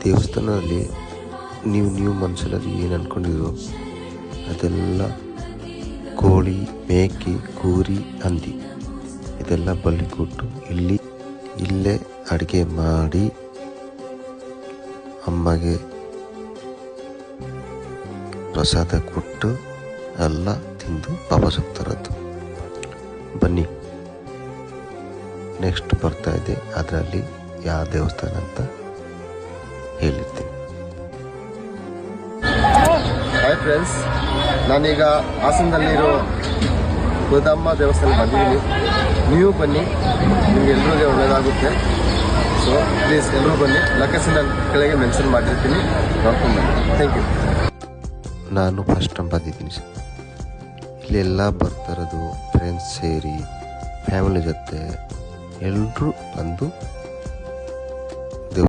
ದೇವಸ್ಥಾನದಲ್ಲಿ ನೀವು ಮನಸ್ಸಲ್ಲಿ ಏನು ಅಂದ್ಕೊಂಡಿರೋ ಅದೆಲ್ಲ ಕೋಳಿ, ಮೇಕೆ, ಕೂರಿ, ಹಂದಿ ಇದೆಲ್ಲ ಬಲಿ ಕೊಟ್ಟು ಇಲ್ಲೇ ಅಡುಗೆ ಮಾಡಿ ಅಮ್ಮಗೆ ಪ್ರಸಾದ ಕೊಟ್ಟು ಎಲ್ಲ ತಿಂದು ವಾಪಸ್ ಹೋಗ್ತಾರದ್ದು. ಬನ್ನಿ, ನೆಕ್ಸ್ಟ್ ಬರ್ತಾ ಇದೆ, ಅದರಲ್ಲಿ ಯಾವ ದೇವಸ್ಥಾನ ಅಂತ ಹೇಳಿರ್ತೀನಿ. ಹಾಯ್ ಫ್ರೆಂಡ್ಸ್, ನಾನೀಗ ಹಾಸನದಲ್ಲಿರೋ ಗೋದಮ್ಮ ದೇವಸ್ಥಾನ ಬಂದಿದ್ದೀನಿ. ನೀವು ಬನ್ನಿ, ನಿಮ್ಗೆ ಎಲ್ರಿಗೂ ಒಳ್ಳೆಯದಾಗುತ್ತೆ. ಸೊ ಪ್ಲೀಸ್ ಎಲ್ಲರೂ ಬನ್ನಿ. ಲೊಕೇಶನ್ ಕೆಳಗೆ ಮೆನ್ಷನ್ ಮಾಡಿರ್ತೀನಿ, ನೋಡ್ಕೊಂಡು ಬನ್ನಿ. Thank you. ನಾನು ಫಸ್ಟ್ ಟೈಮ್ ಬಂದಿದ್ದೀನಿ ಸರ್. ಇಲ್ಲೆಲ್ಲ ಬರ್ತಾರದು ಫ್ರೆಂಡ್ಸ್ ಸೇರಿ ಫ್ಯಾಮಿಲಿ ಜೊತೆ ಎಲ್ಲರೂ ಬಂದು